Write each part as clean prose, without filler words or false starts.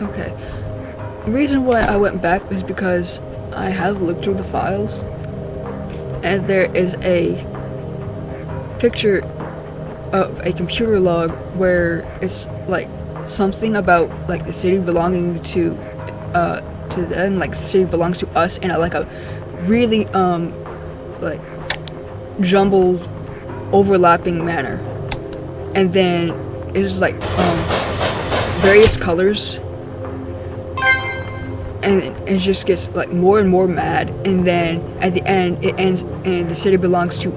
Okay. The reason why I went back was because I have looked through the files, and there is a picture of a computer log where it's like something about like the city belonging to them, like the city belongs to us, in like a really like jumbled, overlapping manner, and then it's like various colors. And it just gets like more and more mad, and then at the end it ends and the city belongs to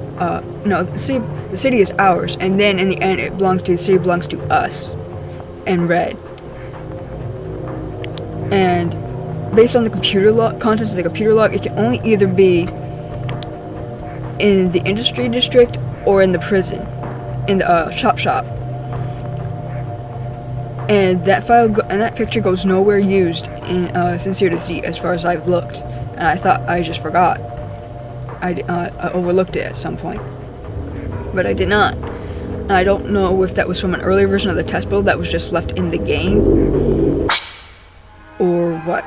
no, the city is ours, and then in the end it belongs to the city belongs to us in red. And based on the computer log, contents of the computer log, it can only either be in the industry district or in the prison, in the shop. And that file and that picture goes nowhere used in Sincere Deceit as far as I've looked, and I thought I just forgot. I overlooked it at some point, but I did not. And I don't know if that was from an earlier version of the test build that was just left in the game, or what.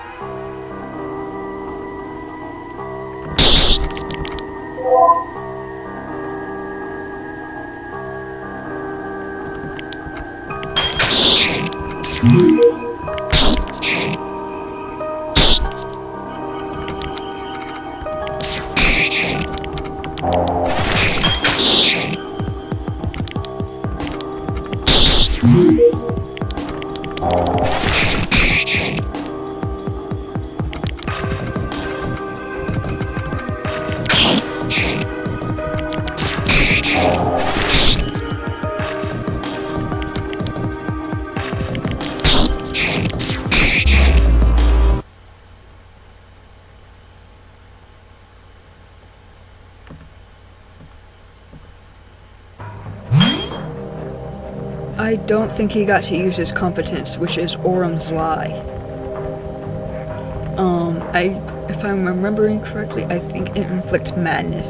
I don't think he got to use his competence, which is Ōrum's Lie. If I'm remembering correctly, I think it inflicts madness.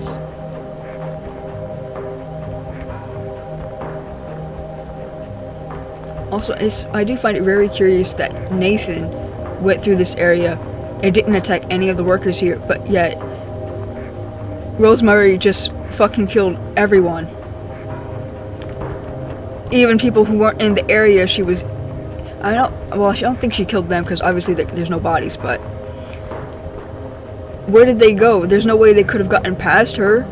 Also, I do find it very curious that Nathan went through this area and didn't attack any of the workers here, but yet Rosemary just fucking killed everyone. Even people who weren't in the area she was... I don't think she killed them because obviously there's no bodies, but... Where did they go? There's no way they could have gotten past her.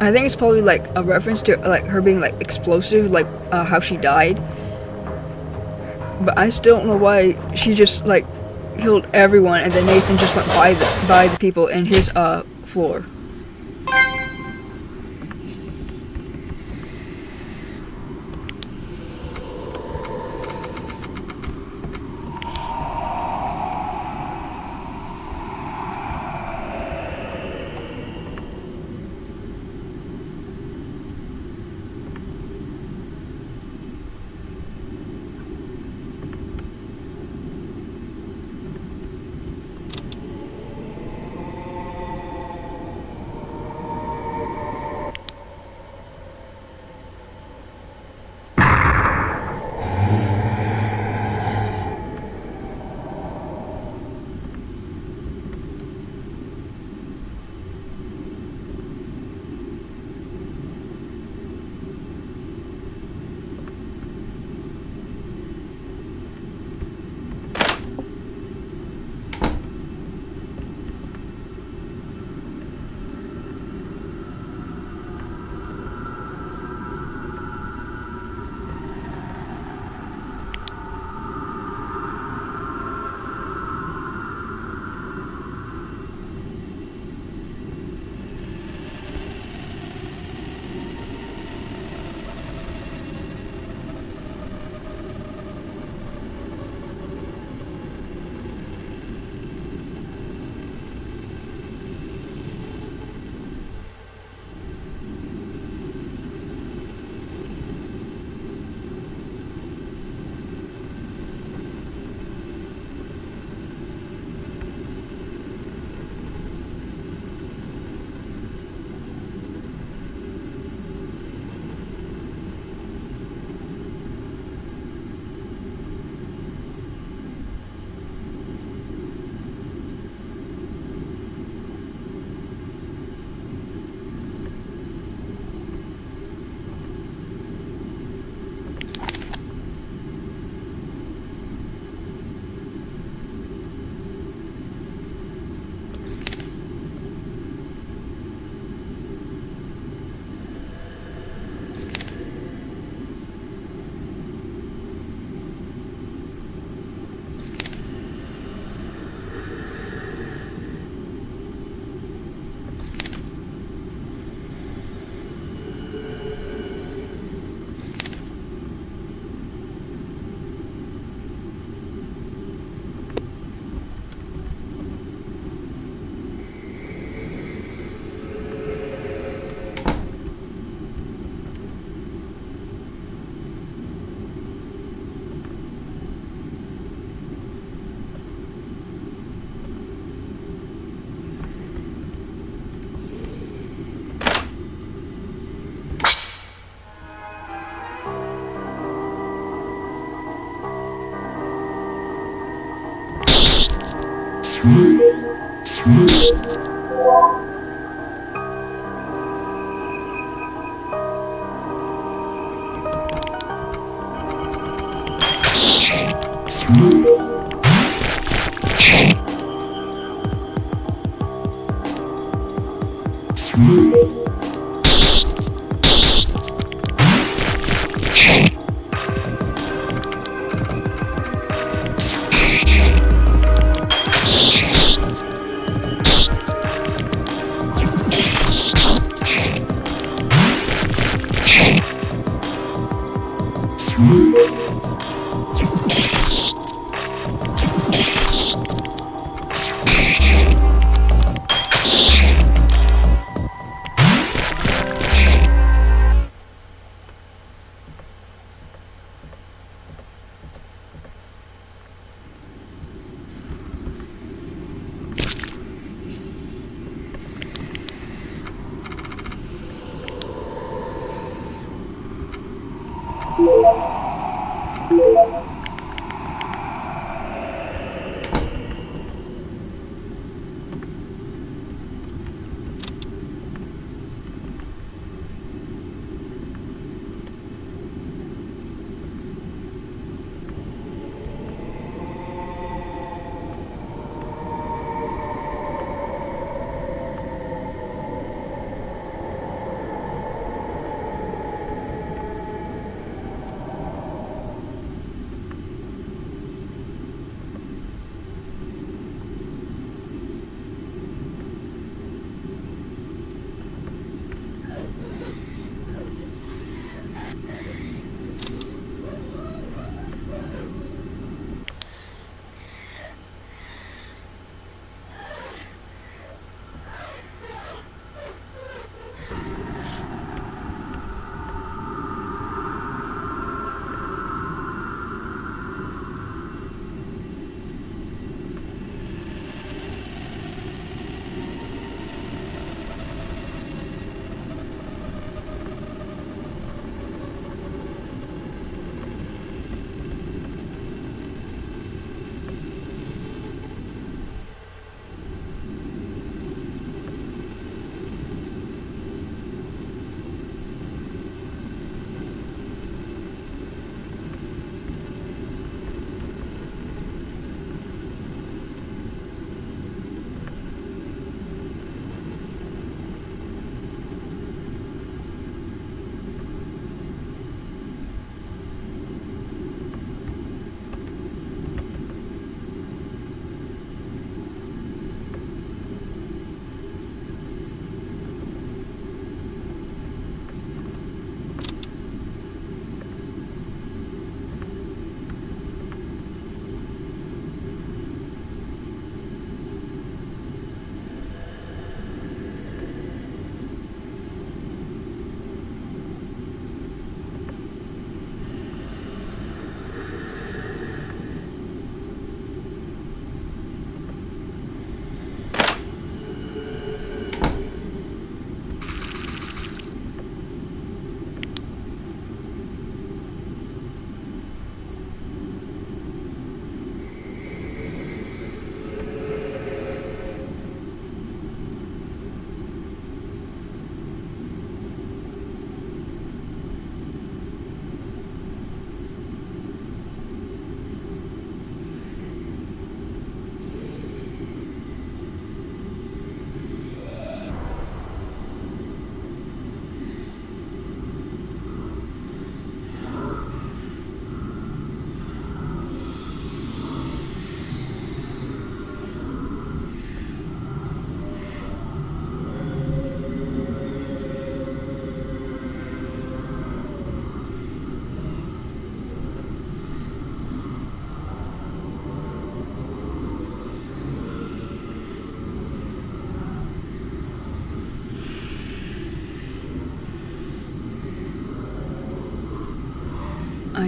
I think it's probably like a reference to like her being like explosive, like how she died. But I still don't know why she just like killed everyone and then Nathan just went by the people in his floor.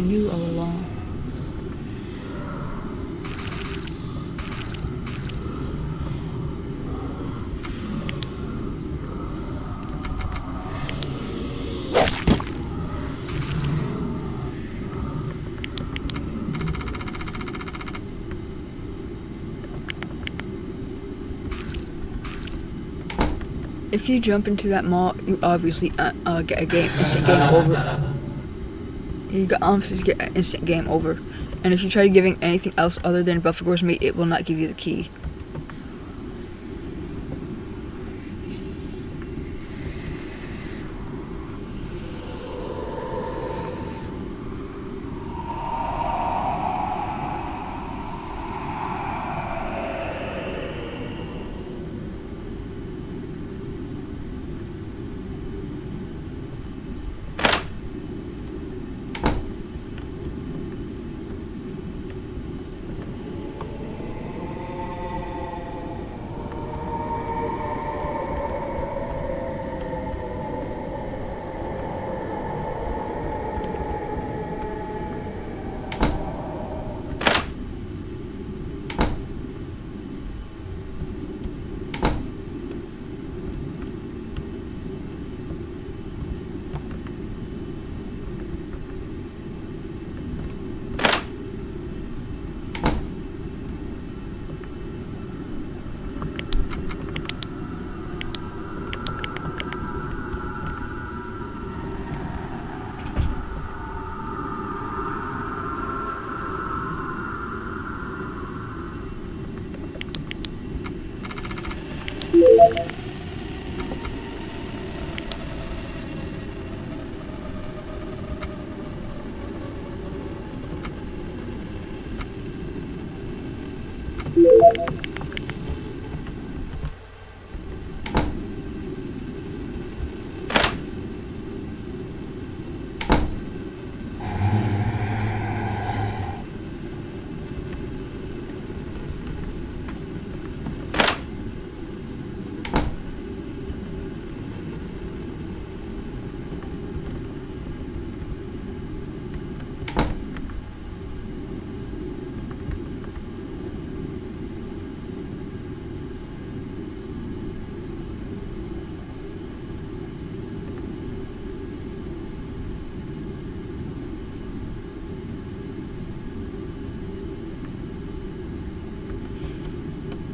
I knew all along. If you jump into that mall, you obviously get a instant game over. You obviously get an instant game over. And if you try giving anything else other than 𝗵𝗶𝗶𝗶𝗶 meat, it will not give you the key.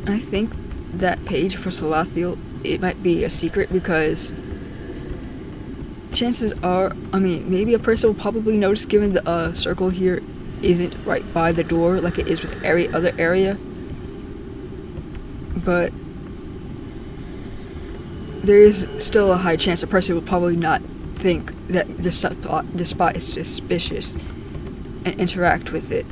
I think that page for 𝗵𝗶𝗶𝗶𝗶, it might be a secret because chances are, I mean, maybe a person will probably notice given the circle here isn't right by the door like it is with every other area. But there is still a high chance a person will probably not think that the spot is suspicious and interact with it.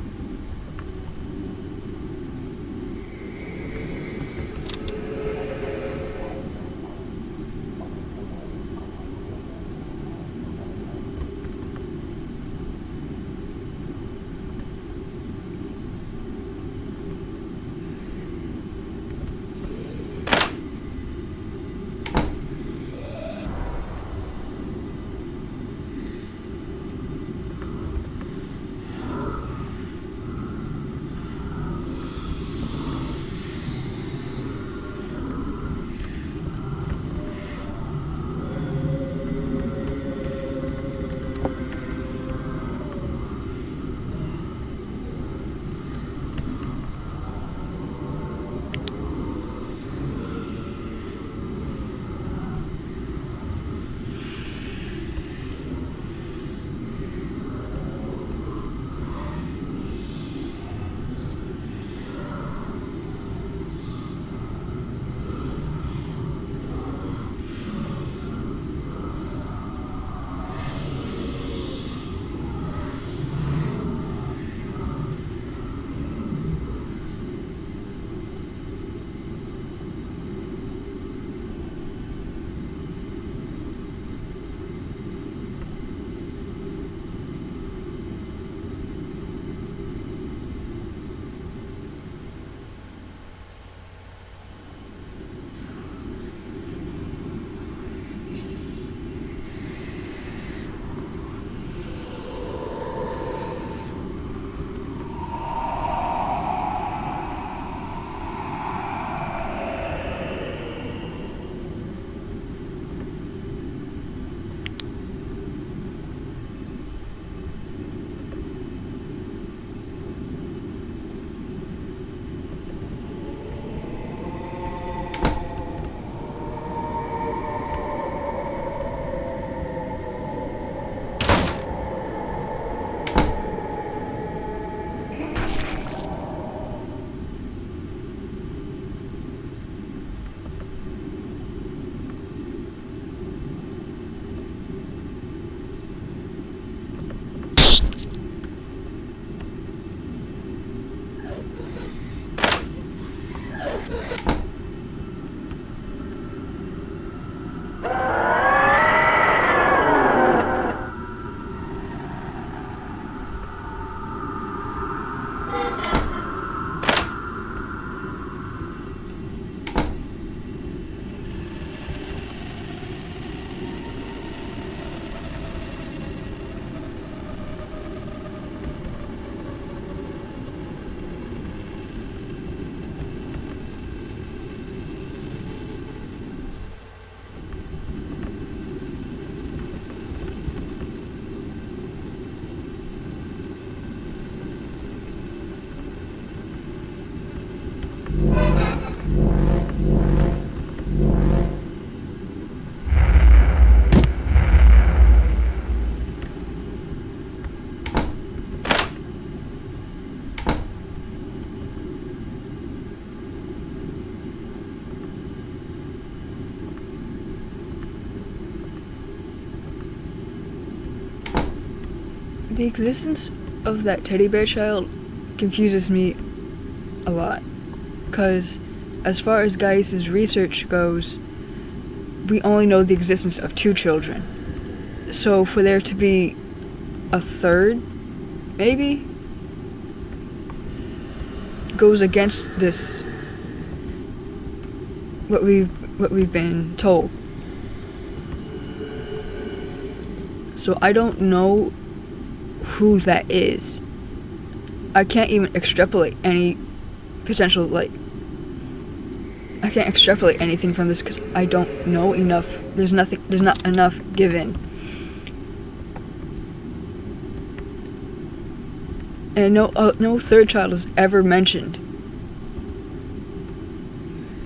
The existence of that teddy bear child confuses me a lot, because as far as Gaius' research goes, we only know the existence of 2 children. So for there to be a third, maybe, goes against this, what we've been told. So I don't know who that is. I can't even extrapolate any potential, like, I can't extrapolate anything from this because I don't know enough. There's not enough given. And no third child is ever mentioned.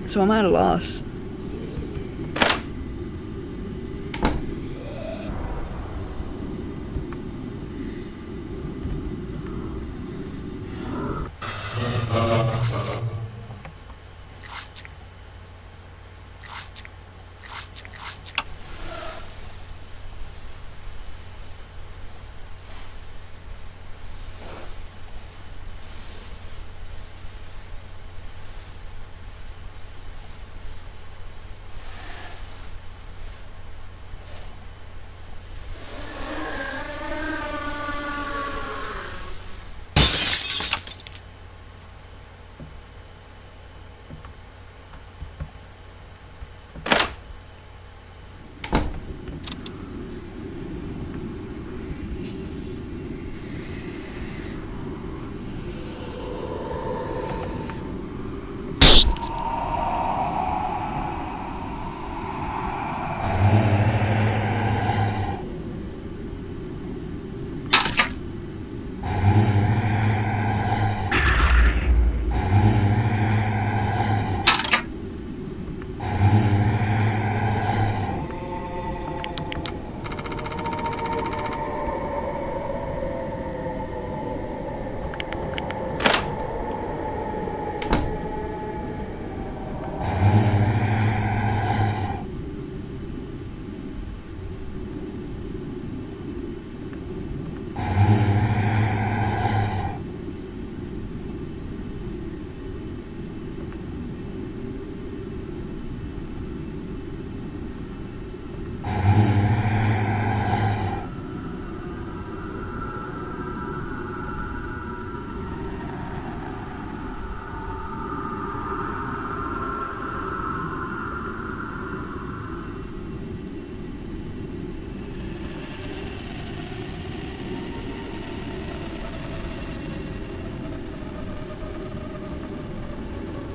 So I'm at a loss.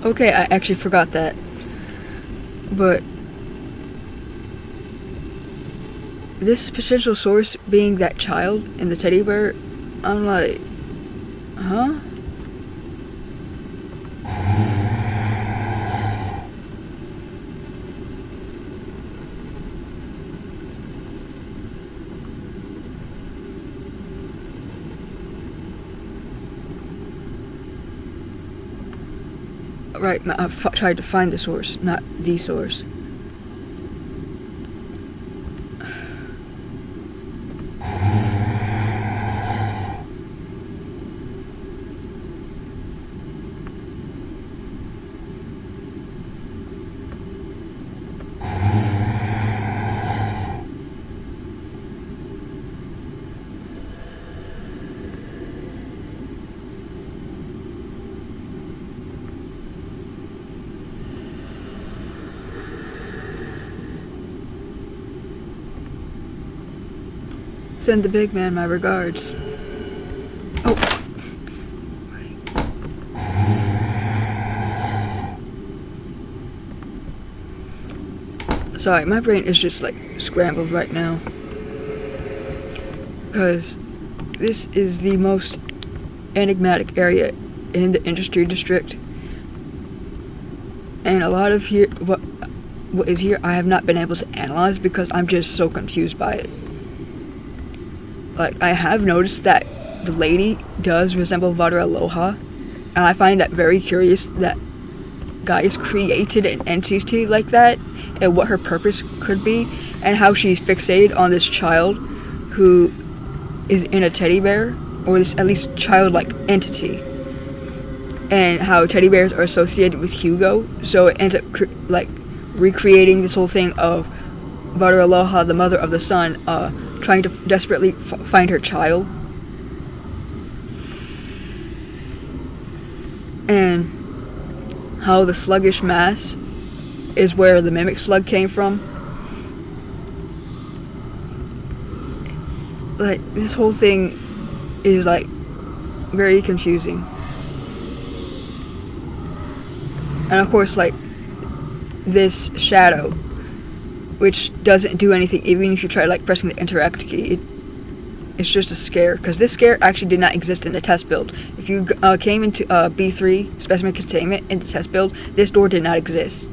Okay, I actually forgot that. But this potential source being that child in the teddy bear, I'm like, huh? Right, I've tried to find the source, not the source. Send the big man my regards. Oh. Sorry, my brain is just like scrambled right now. Because this is the most enigmatic area in the industry district. And a lot of here, what is here, I have not been able to analyze because I'm just so confused by it. Like, I have noticed that the lady does resemble 𝗹𝗶𝗶𝗶𝗲, and I find that very curious that Gaius created an entity like that, and what her purpose could be, and how she's fixated on this child who is in a teddy bear, or at least childlike entity, and how teddy bears are associated with Hugo, so it ends up like recreating this whole thing of 𝗹𝗶𝗸𝗲𝗲, the mother of the sun, trying to desperately find her child. And how the sluggish mass is where the mimic slug came from. Like, this whole thing is like very confusing. And of course, like, this shadow, which doesn't do anything even if you try like pressing the interact key. It's just a scare, because this scare actually did not exist in the test build. If you came into B3 specimen containment in the test build, this door did not exist.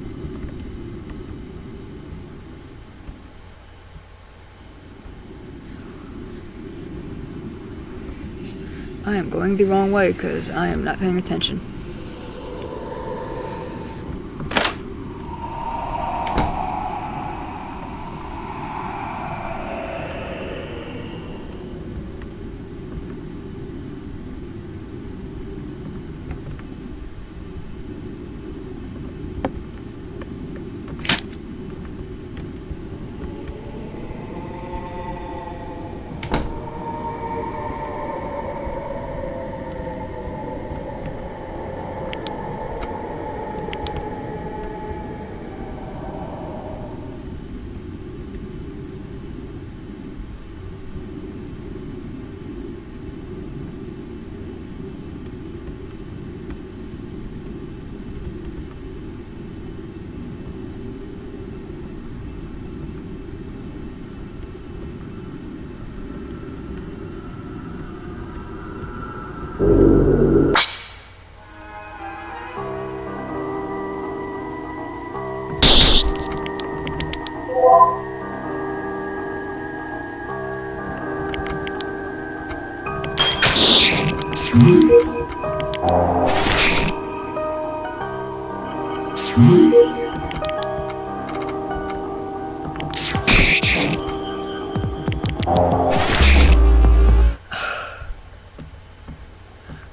I am going the wrong way because I am not paying attention.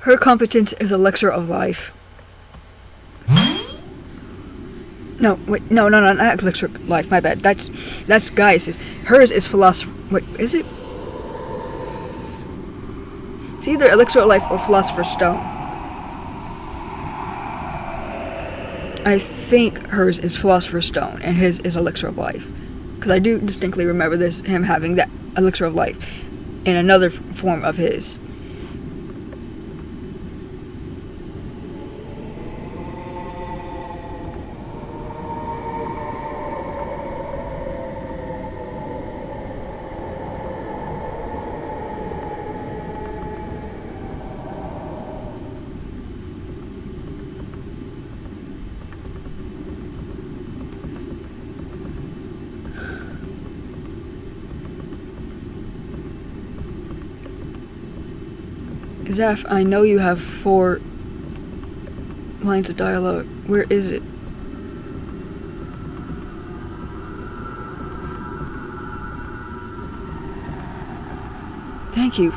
Her competence is elixir of life. No, wait, no, not elixir of life, my bad. That's Gaius's. Hers is philosopher. Wait, is it? It's either elixir of life or philosopher's stone. I think hers is philosopher's stone and his is elixir of life. Because I do distinctly remember him having that elixir of life in another form of his. Zeph, I know you have 4 lines of dialogue. Where is it? Thank you.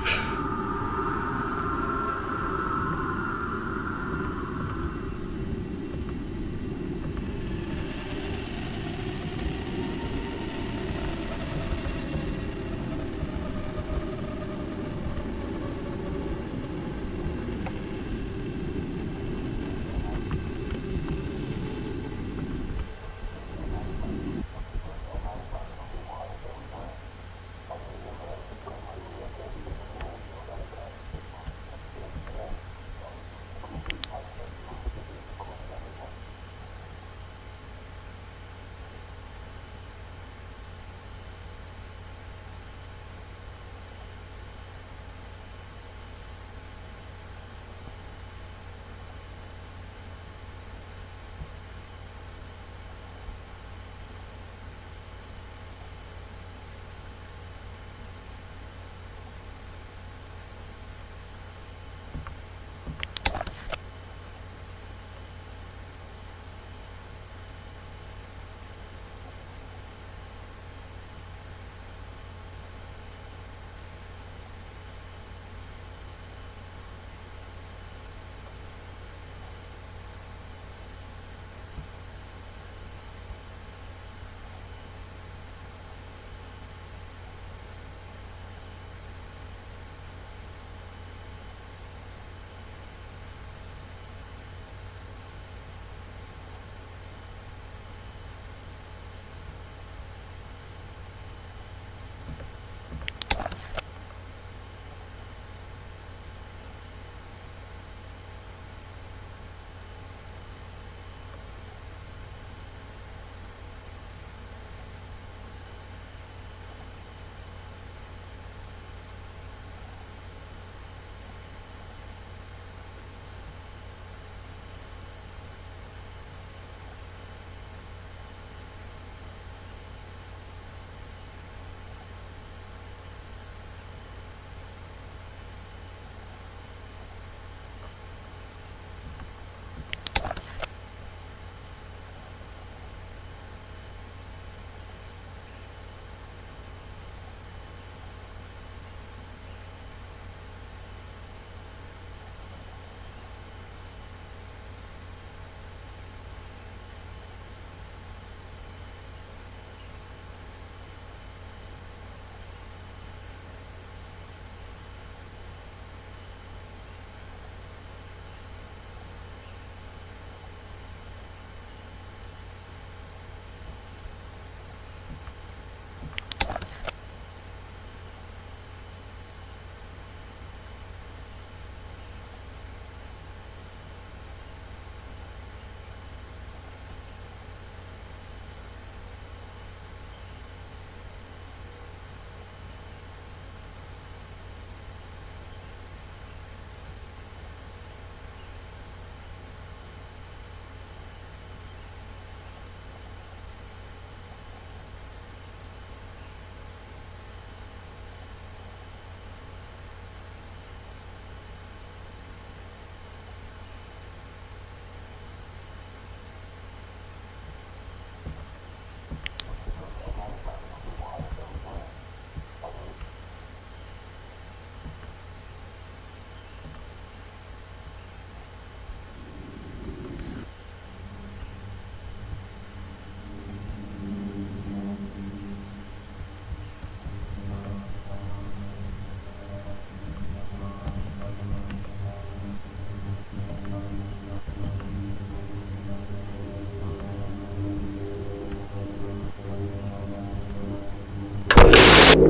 You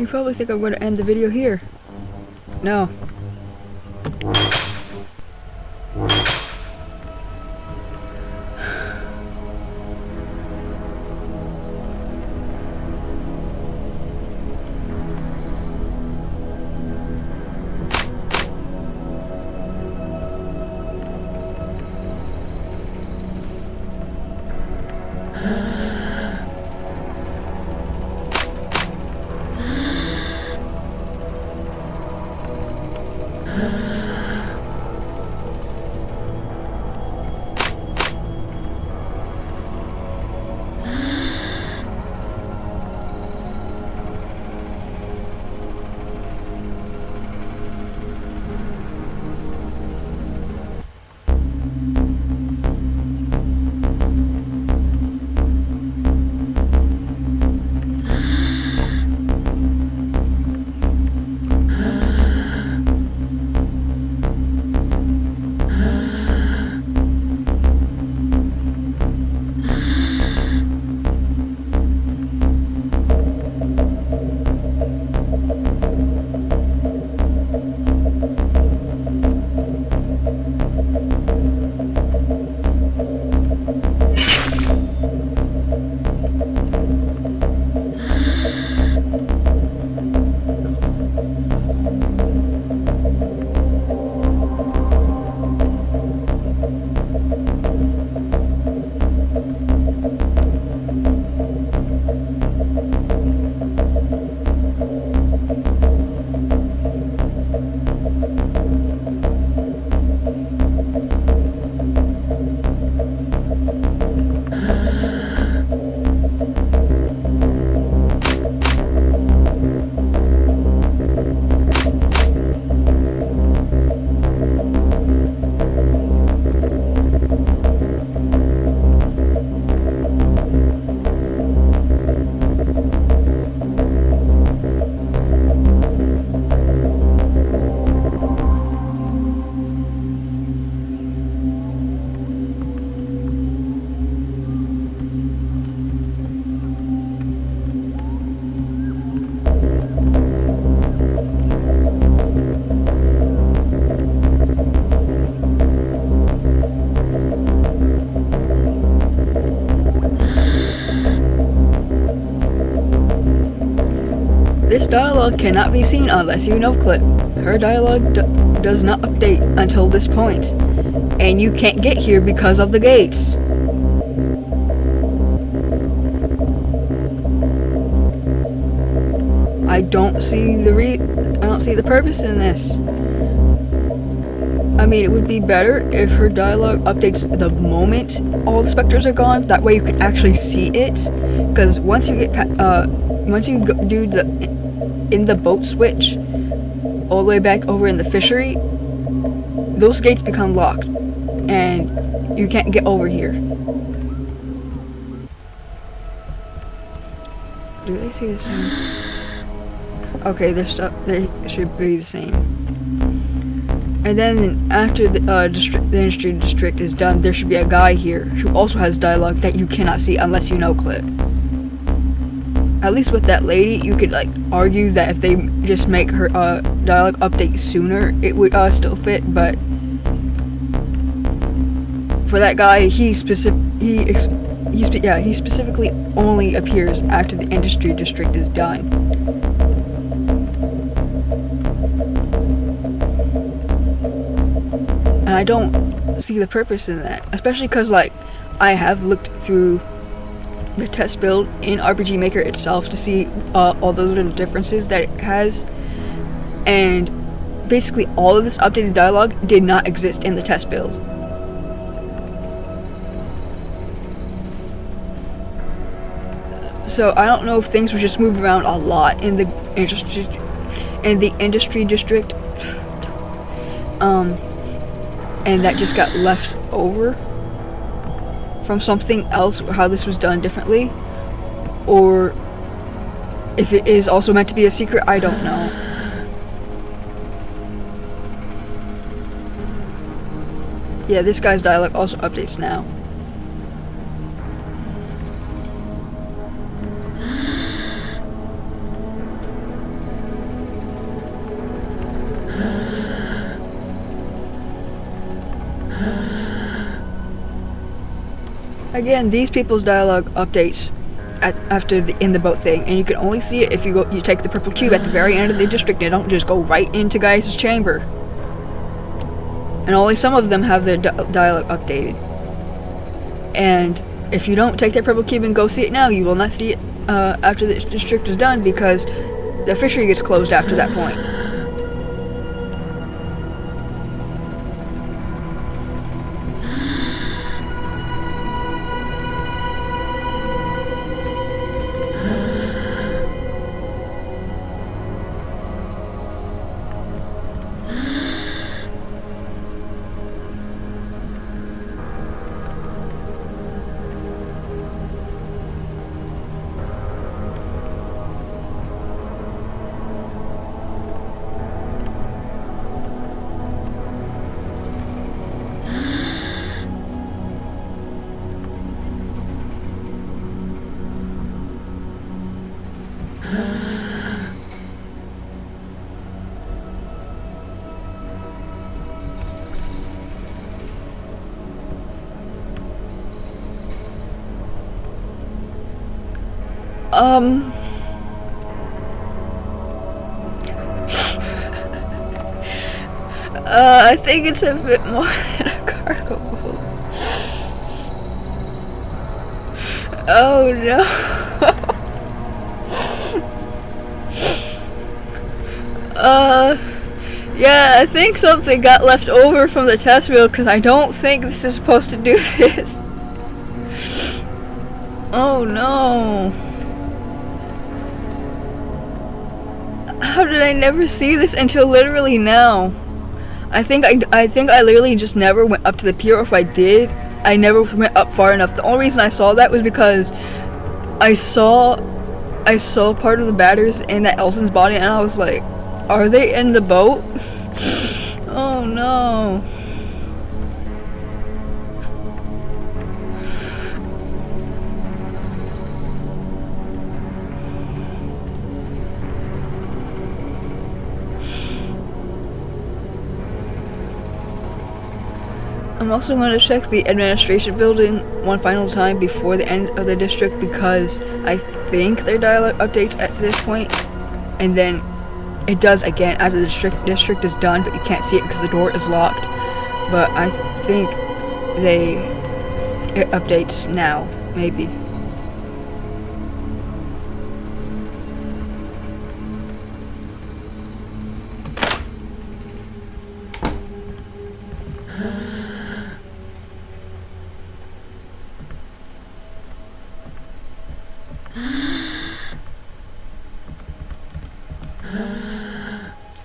probably think I'm going to end the video here. No. This dialogue cannot be seen unless you know clip. Her dialogue does not update until this point, and you can't get here because of the gates. I don't see the purpose in this. I mean, it would be better if her dialogue updates the moment all the specters are gone. That way you can actually see it. Because once you get do the in the boat switch all the way back over in the fishery, those gates become locked, and you can't get over here. Do they see the same? Okay, they should be the same. And then after the industry district is done, there should be a guy here who also has dialogue that you cannot see unless you know clip. At least with that lady, you could like argue that if they just make her dialogue update sooner, it would still fit. But for that guy, he specifically only appears after the industry district is done. And I don't see the purpose in that, especially because like I have looked through the test build in RPG Maker itself to see all those little differences that it has, and basically all of this updated dialogue did not exist in the test build. So I don't know if things were just moved around a lot in the industry district, and that just got left over from something else, how this was done differently, or if it is also meant to be a secret, I don't know. Yeah, this guy's dialogue also updates now. Again, these people's dialogue updates after the in the boat thing, and you can only see it if you take the purple cube at the very end of the district, and don't just go right into Gaius' chamber. And only some of them have their dialogue updated. And if you don't take that purple cube and go see it now, you will not see it after the district is done, because the fishery gets closed after that point. I think it's a bit more than a cargo boat. Oh no. Yeah, I think something got left over from the test wheel, because I don't think this is supposed to do this. Oh no. How did I never see this until literally now? I think I literally just never went up to the pier, or if I did, I never went up far enough. The only reason I saw that was because I saw part of the batters in that Elson's body, and I was like, are they in the boat? Oh no. I'm also going to check the administration building one final time before the end of the district, because I think their dialogue updates at this point, and then it does again after the district is done, but you can't see it because the door is locked. But I think it updates now, maybe.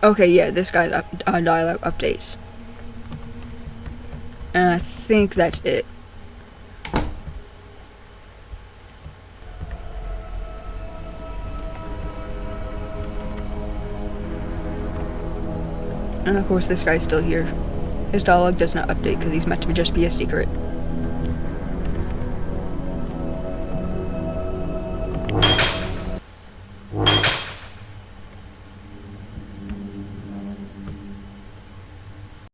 Okay, yeah, this guy's dialogue updates. And I think that's it. And of course this guy's still here. His dialogue does not update because he's meant to just be a secret.